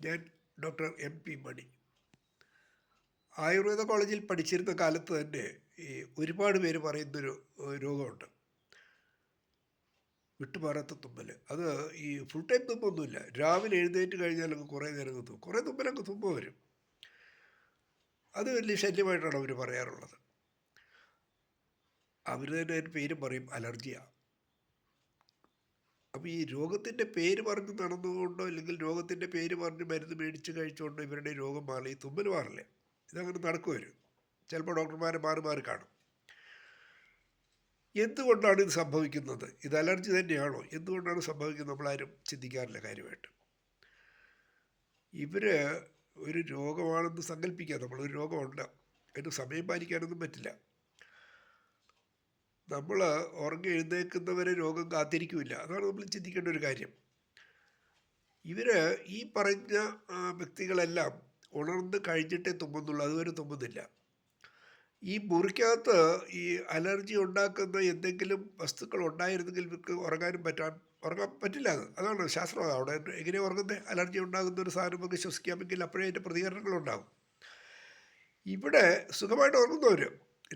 ഞാൻ doctor MP മണി. ആയുർവേദ കോളേജിൽ പഠിച്ചിരുന്ന കാലത്ത് തന്നെ ഈ ഒരുപാട് പേര് പറയുന്നൊരു രോഗമുണ്ട്, വിട്ടുമാറാത്ത തുമ്മൽ. അത് ഈ ഫുൾ ടൈം തുമ്മൊന്നുമില്ല, രാവിലെ എഴുന്നേറ്റ് കഴിഞ്ഞാലൊക്കെ കുറേ നേരം തുമ്മും, കുറേ തുമ്മലൊക്കെ തുമ്മ വരും. അത് വലിയ ശല്യമായിട്ടാണ് അവർ പറയാറുള്ളത്. അവർ തന്നെ അതിന് പേരും പറയും, അലർജിയാണ്. അപ്പോൾ ഈ രോഗത്തിൻ്റെ പേര് പറഞ്ഞ് നടന്നുകൊണ്ടോ അല്ലെങ്കിൽ രോഗത്തിൻ്റെ പേര് പറഞ്ഞ് മരുന്ന് മേടിച്ച് കഴിച്ചുകൊണ്ടോ ഇവരുടെ രോഗം മാറി, ഈ തുമ്മൽ മാറില്ല. ഇതങ്ങനെ നടക്കുവരും. ചിലപ്പോൾ ഡോക്ടർമാരെ മാറി മാറി കാണും. എന്തുകൊണ്ടാണ് ഇത് സംഭവിക്കുന്നത്? ഇത് അലർജി തന്നെയാണോ? എന്തുകൊണ്ടാണ് സംഭവിക്കുന്നത്? നമ്മളാരും ചിന്തിക്കാറില്ല കാര്യമായിട്ട്. ഇവർ ഒരു രോഗമാണെന്ന് സങ്കല്പിക്കുക. നമ്മളൊരു രോഗമുണ്ട്, അതിന് സമയം പാലിക്കാനൊന്നും പറ്റില്ല. നമ്മൾ ഉറങ്ങി എഴുന്നേൽക്കുന്നവരെ രോഗം കാത്തിരിക്കില്ല. അതാണ് നമ്മൾ ചിന്തിക്കേണ്ട ഒരു കാര്യം. ഇവർ ഈ പറഞ്ഞ വ്യക്തികളെല്ലാം ഉണർന്ന് കഴിഞ്ഞിട്ടേ തുമ്മുന്നുള്ളൂ, അതുവരെ തുമ്മുന്നില്ല. ഈ മുറിക്കകത്ത് ഈ അലർജി ഉണ്ടാക്കുന്ന എന്തെങ്കിലും വസ്തുക്കൾ ഉണ്ടായിരുന്നെങ്കിൽ ഇവർക്ക് ഉറങ്ങാൻ പറ്റില്ല. അതാണ് ശാസ്ത്രം. അവിടെ എങ്ങനെയാണ് ഉറങ്ങുന്നത്? അലർജി ഉണ്ടാകുന്ന ഒരു സാധനം നമുക്ക് ശ്വസിക്കാമെങ്കിൽ അപ്പോഴേ അതിൻ്റെ പ്രതികരണങ്ങളുണ്ടാകും. ഇവിടെ സുഖമായിട്ട് ഉറങ്ങുന്നവർ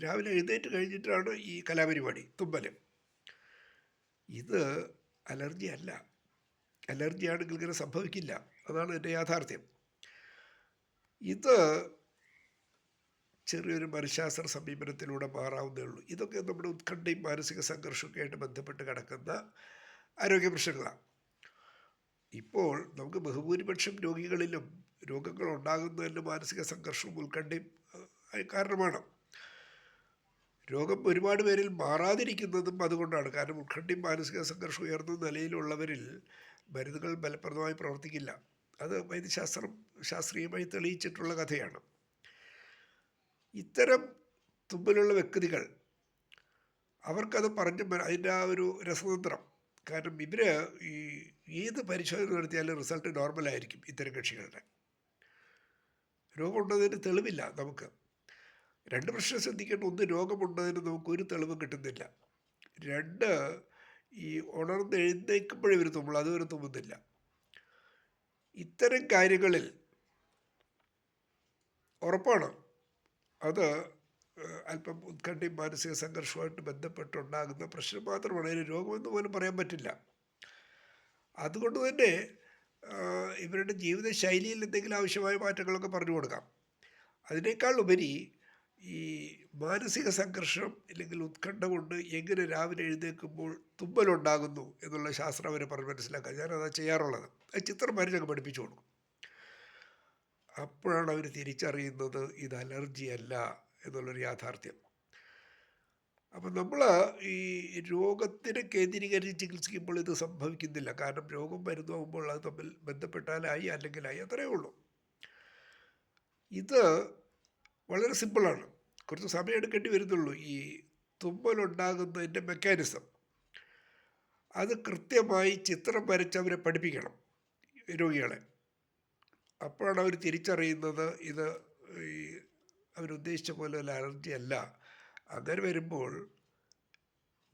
രാവിലെ എഴുന്നേറ്റ് കഴിഞ്ഞിട്ടാണ് ഈ കലാപരിപാടി, തുമ്മൽ. ഇത് അലർജി അല്ല. അലർജി ആണെങ്കിൽ ഇങ്ങനെ സംഭവിക്കില്ല. അതാണ് എൻ്റെ യാഥാർത്ഥ്യം. ഇത് ചെറിയൊരു മനഃശാസ്ത്ര സമീപനത്തിലൂടെ മാറാവുന്നേ ഉള്ളൂ. ഇതൊക്കെ നമ്മുടെ ഉത്കണ്ഠയും മാനസിക സംഘർഷമൊക്കെ ആയിട്ട് ബന്ധപ്പെട്ട് കിടക്കുന്ന ആരോഗ്യ പ്രശ്നങ്ങളാണ്. ഇപ്പോൾ നമുക്ക് ബഹുഭൂരിപക്ഷം രോഗികളിലും രോഗങ്ങൾ ഉണ്ടാകുന്നതിന് മാനസിക സംഘർഷവും ഉത്കണ്ഠയും കാരണമാണ്. രോഗം ഒരുപാട് പേരിൽ മാറാതിരിക്കുന്നതും അതുകൊണ്ടാണ്. കാരണം ഉത്കണ്ഠയും മാനസിക സംഘർഷം ഉയർന്ന നിലയിലുള്ളവരിൽ മരുന്നുകൾ ഫലപ്രദമായി പ്രവർത്തിക്കില്ല. അത് ശാസ്ത്രീയമായി തെളിയിച്ചിട്ടുള്ള കഥയാണ്. ഇത്തരം തുമ്മലുള്ള വ്യക്തികൾ, അവർക്കത് പറഞ്ഞ് അതിൻ്റെ ആ ഒരു രസതന്ത്രം. കാരണം ഇവർ ഈ ഏത് പരിശോധന നടത്തിയാലും റിസൾട്ട് നോർമലായിരിക്കും. ഇത്തരം കക്ഷികളുടെ രോഗമുണ്ടതിന് തെളിവില്ല നമുക്ക്. രണ്ട് പ്രശ്നം ശ്രദ്ധിക്കേണ്ട. ഒന്ന്, രോഗമുണ്ടതിന് നമുക്കൊരു തെളിവും കിട്ടുന്നില്ല. രണ്ട്, ഈ ഉണർന്ന് എഴുന്നേൽക്കുമ്പോഴേ ഇവർ തുമ്മുള്ളൂ, അതുവരെ തുമ്മുന്നില്ല. ഇത്തരം കാര്യങ്ങളിൽ ഉറപ്പാണ് അത് അല്പം ഉത്കണ്ഠയും മാനസിക സംഘർഷവുമായിട്ട് ബന്ധപ്പെട്ടുണ്ടാകുന്ന പ്രശ്നം മാത്രമാണ്. അതിന് രോഗമെന്ന് പോലും പറയാൻ പറ്റില്ല. അതുകൊണ്ട് തന്നെ ഇവരുടെ ജീവിതശൈലിയിൽ എന്തെങ്കിലും ആവശ്യമായ മാറ്റങ്ങളൊക്കെ പറഞ്ഞു കൊടുക്കാം. അതിനേക്കാൾ ഉപരി ഈ മാനസിക സംഘർഷം അല്ലെങ്കിൽ ഉത്കണ്ഠ കൊണ്ട് എങ്ങനെ രാവിലെ എഴുന്നേൽക്കുമ്പോൾ തുമ്മലുണ്ടാകുന്നു എന്നുള്ള ശാസ്ത്രം അവരെ പറഞ്ഞ് മനസ്സിലാക്കാം. ഞാനത് ചെയ്യാറുള്ളത്. അത് ചിത്രം വരച്ചൊക്കെ പഠിപ്പിച്ചു കൊടുക്കും. അപ്പോഴാണ് അവർ തിരിച്ചറിയുന്നത് ഇത് അലർജി അല്ല എന്നുള്ളൊരു യാഥാർത്ഥ്യം. അപ്പം നമ്മൾ ഈ രോഗത്തിനെ കേന്ദ്രീകരിച്ച് ചികിത്സിക്കുമ്പോൾ ഇത് സംഭവിക്കുന്നില്ല. കാരണം രോഗം മരുന്നാകുമ്പോൾ അത് തമ്മിൽ ബന്ധപ്പെട്ടാലായി, അല്ലെങ്കിലായി, അത്രയേ ഉള്ളൂ. ഇത് വളരെ സിമ്പിളാണ്. കുറച്ച് സമയം എടുക്കേണ്ടി വരുന്നുള്ളൂ. ഈ തുമ്മലുണ്ടാകുന്നതിൻ്റെ മെക്കാനിസം അത് കൃത്യമായി ചിത്രം വരച്ചവരെ പഠിപ്പിക്കണം, രോഗികളെ. അപ്പോഴാണ് അവർ തിരിച്ചറിയുന്നത് ഇത് ഈ അവരുദ്ദേശിച്ച പോലെ ഒരു അലർജി അല്ല. അങ്ങനെ വരുമ്പോൾ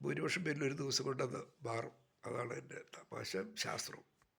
ഭൂരിപക്ഷം പേരിൽ ഒരു ദിവസം കൊണ്ടത് മാറും. അതാണ് എൻ്റെ തമാശ ശാസ്ത്രവും.